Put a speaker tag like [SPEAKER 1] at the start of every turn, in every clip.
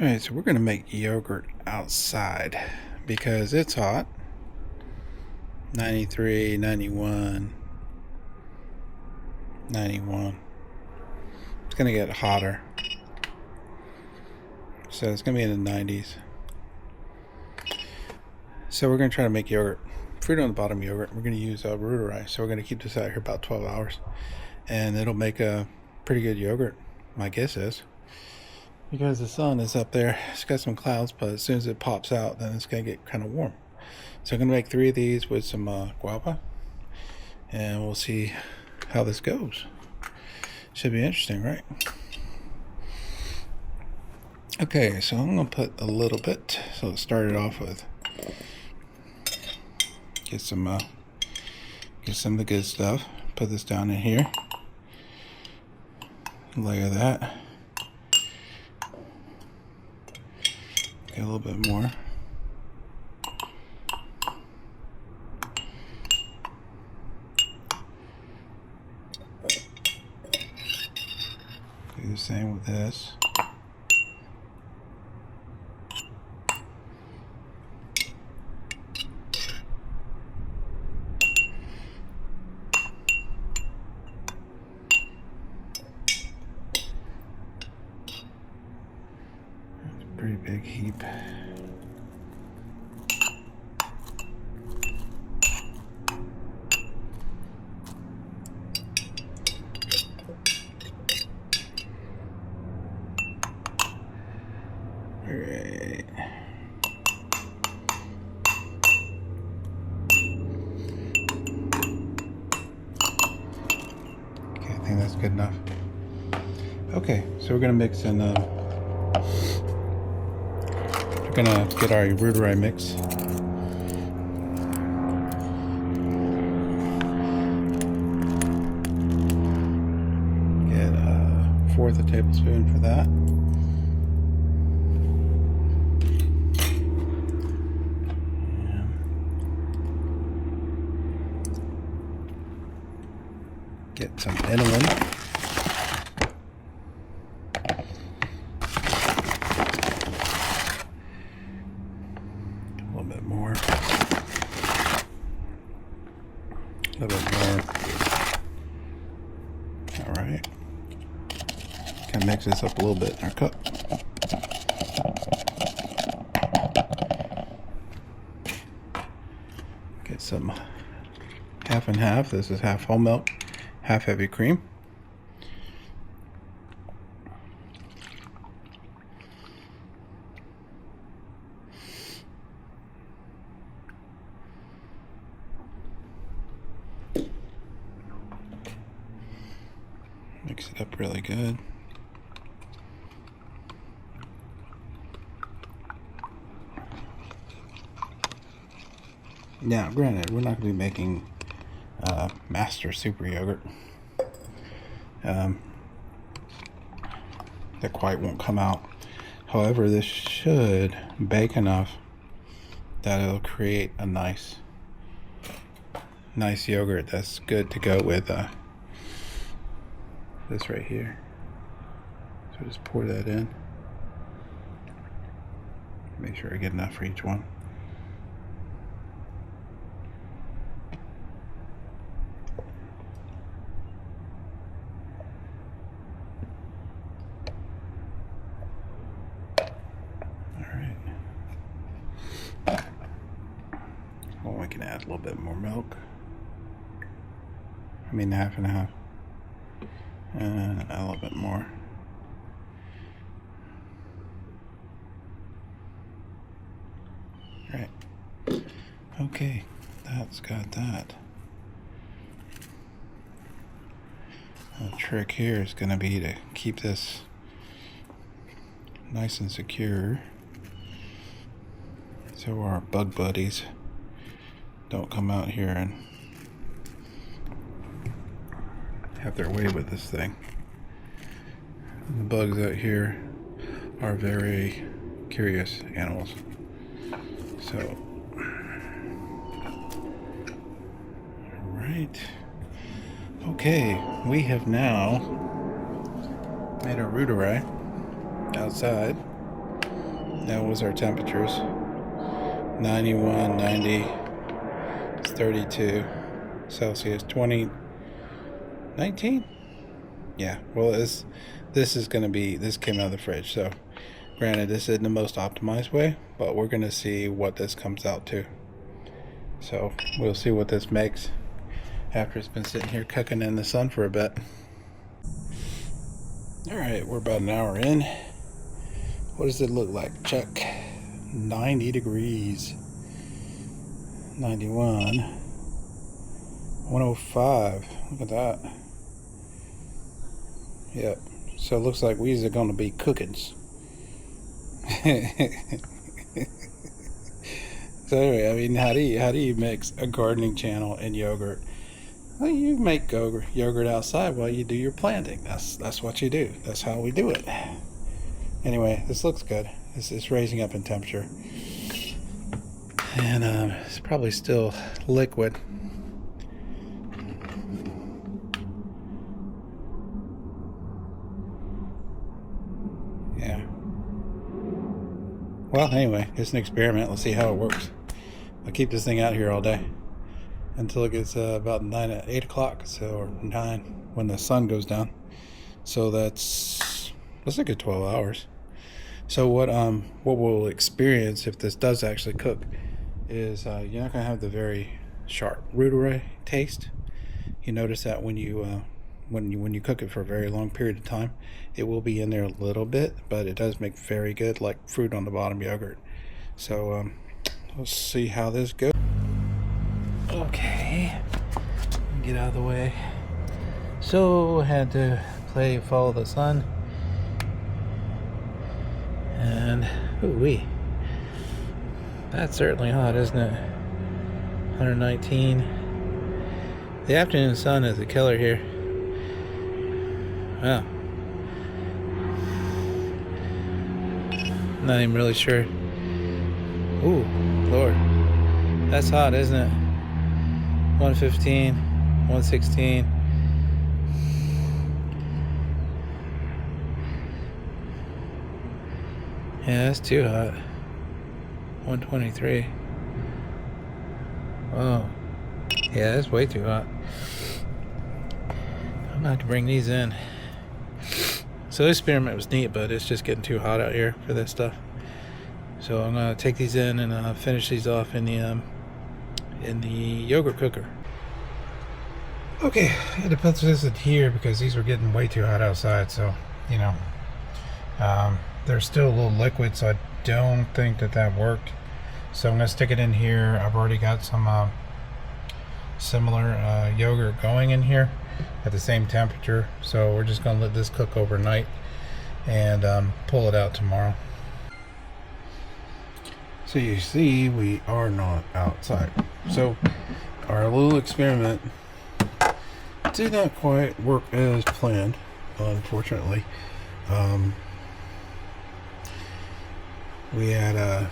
[SPEAKER 1] Alright, so we're going to make yogurt outside because it's hot. 93, 91, 91. It's going to get hotter. So it's going to be in the 90s. So we're going to try to make yogurt. Fruit on the bottom yogurt. We're going to use reuteri. So we're going to keep this out here about 12 hours. And it'll make a pretty good yogurt, my guess is. Because the sun is up there. It's got some clouds, but as soon as it pops out, then it's going to get kind of warm. So I'm going to make 3 of these with some guava. And we'll see how this goes. Should be interesting, right? Okay, so I'm going to put a little bit. So let's start it off with get some of the good stuff. Put this down in here. Layer that. Get a little bit more. Do the same with this. Pretty big heap. Alright. Okay, I think that's good enough. Okay, so we're gonna mix in we're gonna get our reuteri mix. Get a 1/4 a tablespoon for that. Get some inulin. More. A little bit more. Alright. Kind of mix this up a little bit in our cup. Get some half and half. This is half whole milk, half heavy cream. Mix it up really good. Now, granted, we're not going to be making master super yogurt. That quite won't come out. However, this should bake enough that it'll create a nice yogurt that's good to go with this right here. So just pour that in. Make sure I get enough for each one. Alright. Well, we can add a little bit more milk. I mean, half and half. And a little bit more. Right. Okay, that's got that. The trick here is going to be to keep this nice and secure so our bug buddies don't come out here and have their way with this thing. The bugs out here are very curious animals. So, alright. Okay, we have now made our reuteri outside. That was our temperatures. 91, 90, 32 Celsius, 20, 19. Yeah, well, this is going to be, this came out of the fridge, so granted this isn't the most optimized way, but we're going to see what this comes out to. So we'll see what this makes after it's been sitting here cooking in the sun for a bit. Alright, we're about an hour in. What does it look like, Chuck? 90 degrees. 91. 105. Look at that. Yep. So it looks like we's are going to be cookings. So anyway, I mean, how do you mix a gardening channel and yogurt? Well, you make yogurt outside while you do your planting. That's what you do. That's how we do it. Anyway, this looks good. It's raising up in temperature, and it's probably still liquid. Yeah. Well, anyway, it's an experiment. Let's see how it works. I'll keep this thing out here all day until it gets about 8 o'clock, so, or 9 when the sun goes down. So that's a good 12 hours. So what we'll experience if this does actually cook is you're not gonna have the very sharp reuteri taste. You notice that when you cook it for a very long period of time, it will be in there a little bit, but it does make very good, like fruit on the bottom yogurt. So let's see how this goes. Okay, get out of the way. So I had to follow the sun, and ooh-wee, that's certainly hot, isn't it? 119. The afternoon sun is a killer here. Wow. Not even really sure. Ooh, Lord. That's hot, isn't it? 115, 116. Yeah, that's too hot. 123. Oh. Yeah, that's way too hot. I'm gonna have to bring these in. So this experiment was neat, but it's just getting too hot out here for this stuff. So I'm gonna take these in and finish these off in the yogurt cooker. Okay, I had to put this in here because these were getting way too hot outside. So you know, they're still a little liquid, so I don't think that worked. So I'm gonna stick it in here. I've already got some similar yogurt going in here at the same temperature, so we're just gonna let this cook overnight and pull it out tomorrow. So you see, we are not outside, so our little experiment did not quite work as planned, unfortunately. We had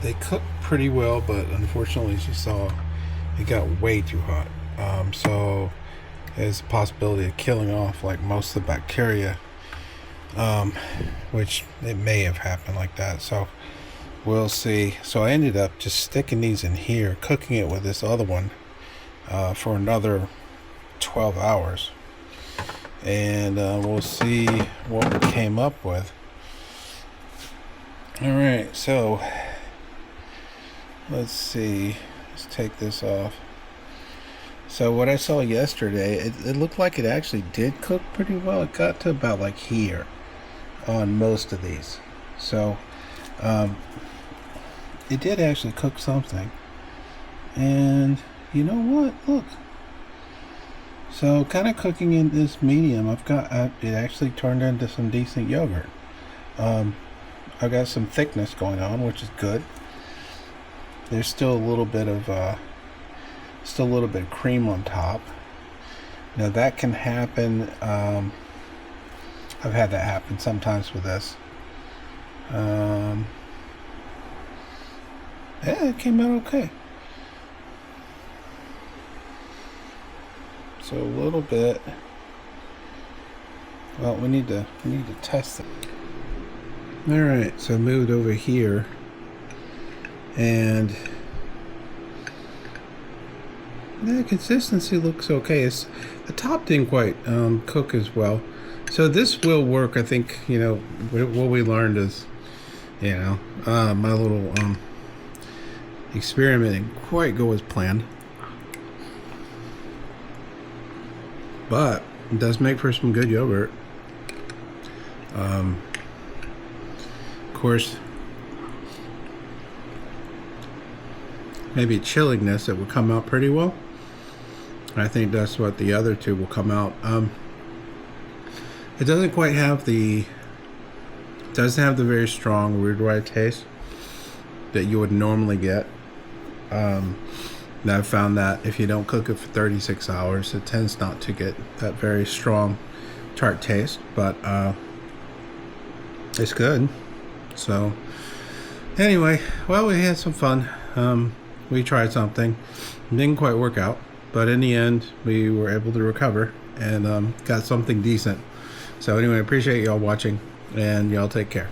[SPEAKER 1] they cooked pretty well, but unfortunately, as you saw, it got way too hot. So there's a possibility of killing off like most of the bacteria, which it may have happened like that. So we'll see. So I ended up just sticking these in here, cooking it with this other one for another 12 hours. And we'll see what we came up with. Alright, so let's see. Let's take this off. So what I saw yesterday, it looked like it actually did cook pretty well. It got to about like here on most of these. So it did actually cook something. And you know what? Look. So kind of cooking in this medium, I've got it actually turned into some decent yogurt. I've got some thickness going on, which is good. There's still a little bit of cream on top. Now that can happen. I've had that happen sometimes with this. Yeah, it came out okay. So a little bit Well, we need to test it. All right, so I moved over here, and the consistency looks okay. The top didn't quite cook as well, so this will work. I think, you know, what we learned is, you know, my little experiment didn't quite go as planned, but it does make for some good yogurt. Of course, maybe chilliness, it will come out pretty well. I think that's what the other two will come out. It doesn't quite have the very strong reuteri taste that you would normally get. And I've found that if you don't cook it for 36 hours, it tends not to get that very strong tart taste, but it's good. So anyway, well, we had some fun. We tried something. It didn't quite work out, but in the end, we were able to recover and got something decent. So anyway, I appreciate y'all watching, and y'all take care.